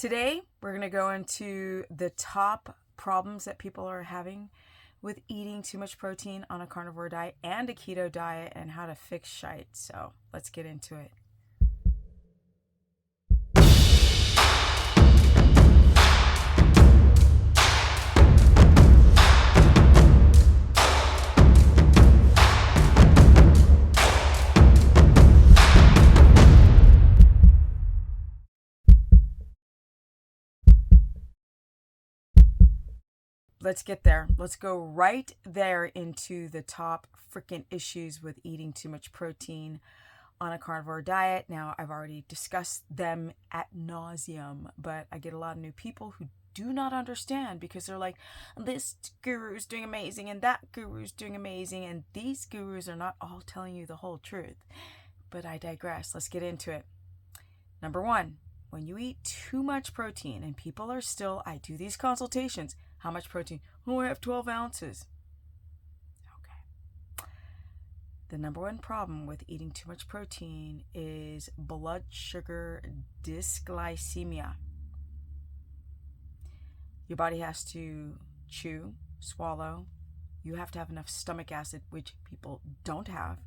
Today, we're going to go into the top problems that people are having with eating too much protein on a carnivore diet and a keto diet and how to fix shite. So let's get into it. Let's get there. Let's go right there into the top freaking issues with eating too much protein on a carnivore diet. Now, I've already discussed them ad nauseum, but I get a lot of new people who do not understand because they're like, this guru's doing amazing and that guru's doing amazing, and these gurus are not all telling you the whole truth. But I digress. Let's get into it. Number one, when you eat too much protein, and people are still, I do these consultations, how much protein? Oh, I have 12 ounces. Okay. The number one problem with eating too much protein is blood sugar dysglycemia. Your body has to chew, swallow. You have to have enough stomach acid, which people don't have.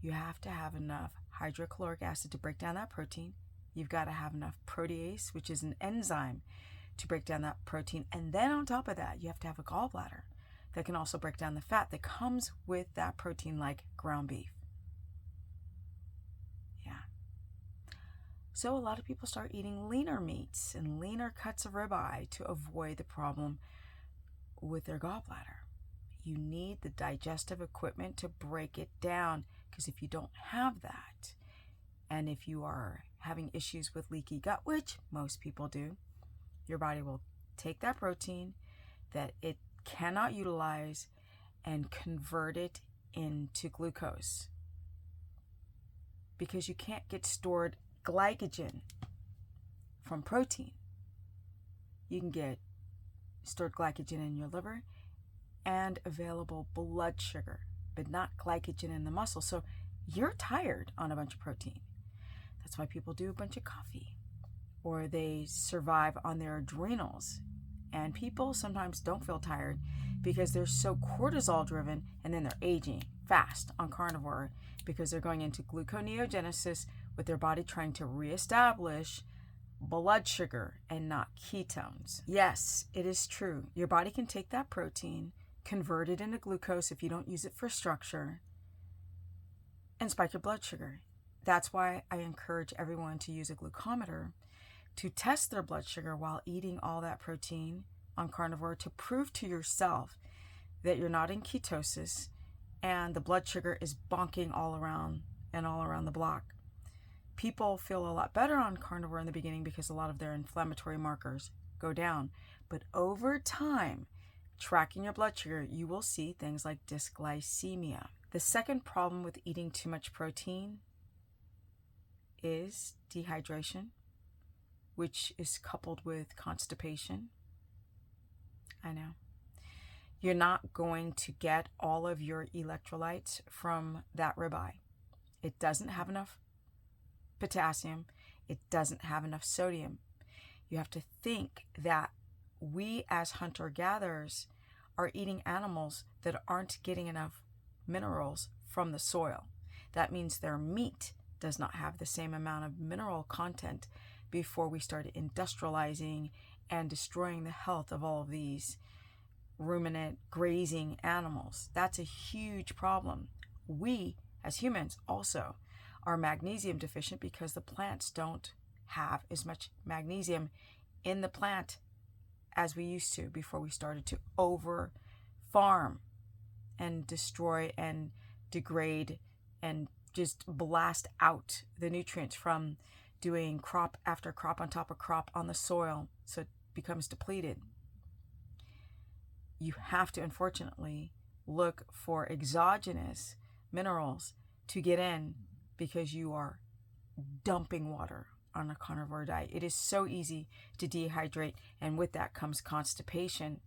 You have to have enough hydrochloric acid to break down that protein. You've got to have enough protease, which is an enzyme, to break down that protein. And then on top of that, you have to have a gallbladder that can also break down the fat that comes with that protein, like ground beef. Yeah. So a lot of people start eating leaner meats and leaner cuts of ribeye to avoid the problem with their gallbladder. You need the digestive equipment to break it down, because if you don't have that, and if you are having issues with leaky gut, which most people do, your body will take that protein that it cannot utilize and convert it into glucose, because you can't get stored glycogen from protein. You can get stored glycogen in your liver and available blood sugar, but not glycogen in the muscle. So you're tired on a bunch of protein. That's why people do a bunch of coffee, or they survive on their adrenals. And people sometimes don't feel tired because they're so cortisol driven, and then they're aging fast on carnivore because they're going into gluconeogenesis with their body trying to reestablish blood sugar and not ketones. Yes, it is true. Your body can take that protein, convert it into glucose if you don't use it for structure, and spike your blood sugar. That's why I encourage everyone to use a glucometer to test their blood sugar while eating all that protein on carnivore, to prove to yourself that you're not in ketosis and the blood sugar is bonking all around the block. People feel a lot better on carnivore in the beginning because a lot of their inflammatory markers go down. But over time, tracking your blood sugar, you will see things like dysglycemia. The second problem with eating too much protein is dehydration, which is coupled with constipation. I know. You're not going to get all of your electrolytes from that ribeye. It doesn't have enough potassium. It doesn't have enough sodium. You have to think that we as hunter-gatherers are eating animals that aren't getting enough minerals from the soil. That means their meat does not have the same amount of mineral content before we started industrializing and destroying the health of all of these ruminant grazing animals. That's a huge problem. We as humans also are magnesium deficient because the plants don't have as much magnesium in the plant as we used to before we started to over farm and destroy and degrade and just blast out the nutrients from doing crop after crop on top of crop on the soil, so it becomes depleted. You have to, unfortunately, look for exogenous minerals to get in because you are dumping water on a carnivore diet. It is so easy to dehydrate, and with that comes constipation.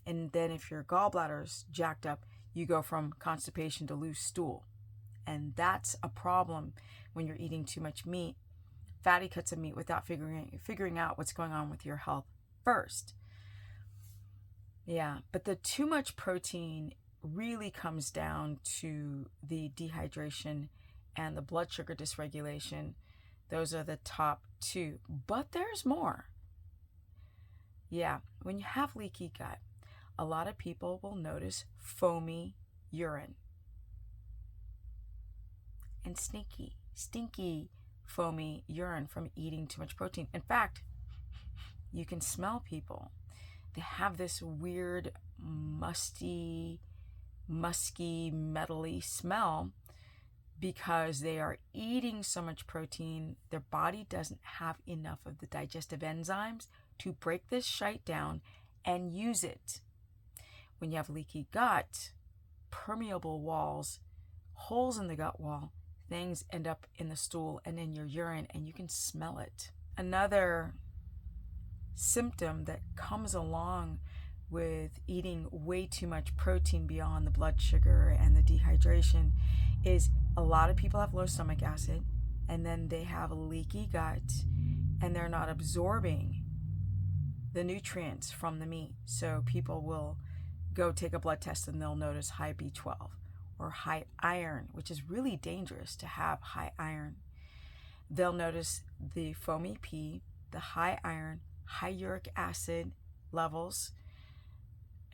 And then if your gallbladder's jacked up, you go from constipation to loose stool. And that's a problem when you're eating too much meat. fatty cuts of meat without figuring out what's going on with your health first. Yeah, but the too much protein really comes down to the dehydration and the blood sugar dysregulation. Those are the top two, but there's more. Yeah, when you have leaky gut, a lot of people will notice foamy urine and stinky foamy urine from eating too much protein. In fact, you can smell people. They have this weird musky, metally smell because they are eating so much protein. Their body doesn't have enough of the digestive enzymes to break this shite down and use it. When you have leaky gut, permeable walls, holes in the gut wall, things end up in the stool and in your urine, and you can smell it. Another symptom that comes along with eating way too much protein beyond the blood sugar and the dehydration is a lot of people have low stomach acid, and then they have a leaky gut, and they're not absorbing the nutrients from the meat. So people will go take a blood test and they'll notice high B12 or high iron, which is really dangerous to have high iron. They'll notice the foamy pee, the high iron, high uric acid levels,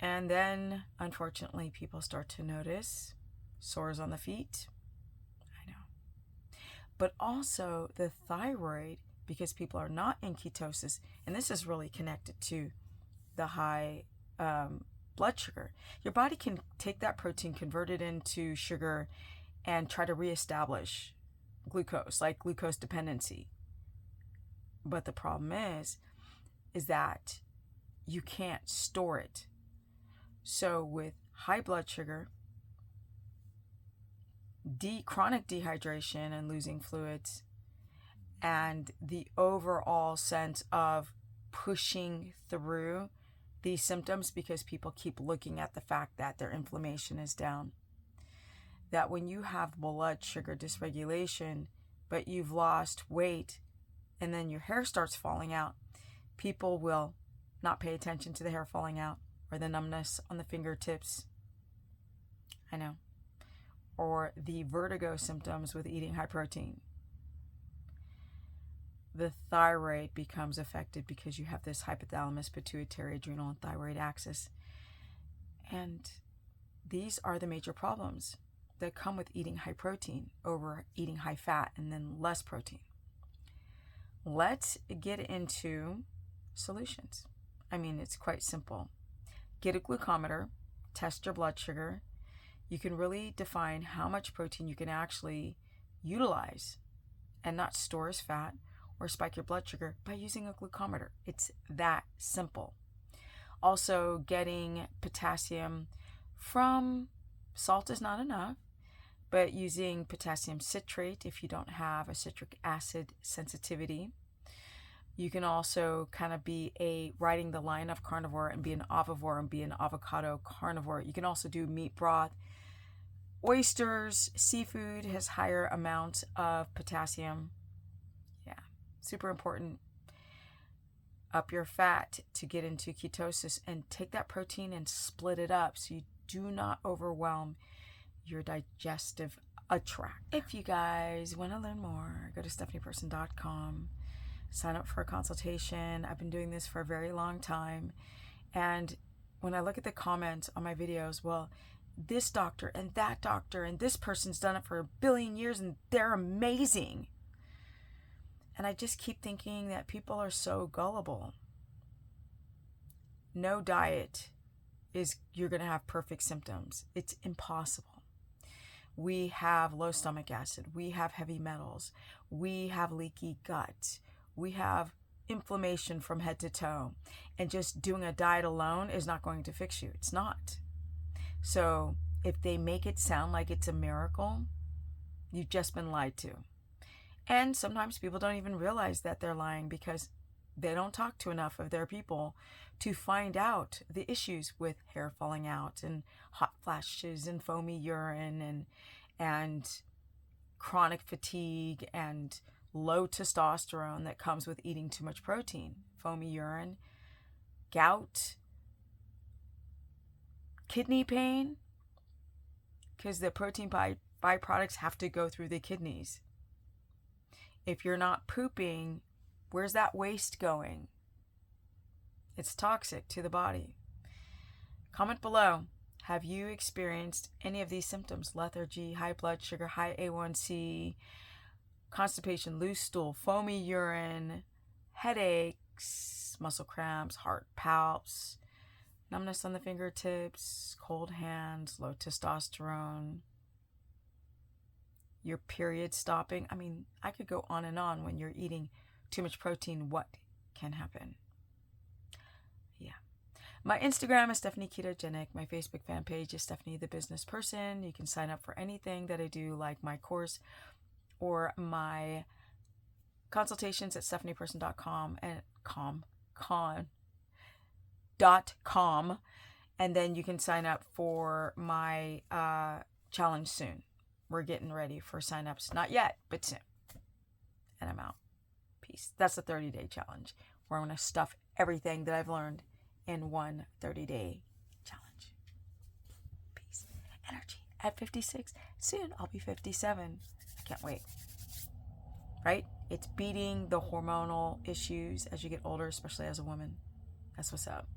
and then unfortunately people start to notice sores on the feet. I know. But also the thyroid, because people are not in ketosis, and this is really connected to the high blood sugar. Your body can take that protein, convert it into sugar, and try to reestablish glucose, like glucose dependency. But the problem is that you can't store it. So with high blood sugar, chronic dehydration and losing fluids, and the overall sense of pushing through these symptoms because people keep looking at the fact that their inflammation is down. That when you have blood sugar dysregulation, but you've lost weight and then your hair starts falling out, people will not pay attention to the hair falling out or the numbness on the fingertips. I know. Or the vertigo symptoms with eating high protein. The thyroid becomes affected because you have this hypothalamus, pituitary, adrenal, and thyroid axis. And these are the major problems that come with eating high protein over eating high fat and then less protein. Let's get into solutions. I mean, it's quite simple. Get a glucometer, test your blood sugar. You can really define how much protein you can actually utilize and not store as fat or spike your blood sugar by using a glucometer. It's that simple. Also, getting potassium from salt is not enough, but using potassium citrate if you don't have a citric acid sensitivity. You can also kind of be riding the line of carnivore and be an avivore and be an avocado carnivore. You can also do meat broth. Oysters, seafood has higher amounts of potassium. Yeah, super important. Up your fat to get into ketosis and take that protein and split it up so you do not overwhelm your digestive tract. If you guys want to learn more, go to stephanieperson.com. Sign up for a consultation. I've been doing this for a very long time. And when I look at the comments on my videos, well, this doctor and that doctor and this person's done it for 1 billion years and they're amazing. And I just keep thinking that people are so gullible. No diet is you're going to have perfect symptoms. It's impossible. We have low stomach acid. We have heavy metals. We have leaky gut. We have inflammation from head to toe. And just doing a diet alone is not going to fix you. It's not. So if they make it sound like it's a miracle, you've just been lied to. And sometimes people don't even realize that they're lying because they don't talk to enough of their people to find out the issues with hair falling out and hot flashes and foamy urine and chronic fatigue and low testosterone that comes with eating too much protein, foamy urine, gout, kidney pain, because the protein byproducts have to go through the kidneys. If you're not pooping, where's that waste going? It's toxic to the body. Comment below. Have you experienced any of these symptoms? Lethargy, high blood sugar, high A1C, constipation, loose stool, foamy urine, headaches, muscle cramps, heart palps, numbness on the fingertips, cold hands, low testosterone, your period stopping? I mean, I could go on and on. When you're eating too much protein, what can happen? Yeah. My Instagram is Stephanie Ketogenic. My Facebook fan page is Stephanie the Business Person. You can sign up for anything that I do, like my course or my consultations at stephanieperson.com and .com. And then you can sign up for my challenge soon. We're getting ready for signups. Not yet, but soon. And I'm out. Peace. That's a 30-day challenge where I'm going to stuff everything that I've learned in one 30-day challenge. Peace. Energy at 56. Soon I'll be 57. I can't wait. Right? It's beating the hormonal issues as you get older, especially as a woman. That's what's up.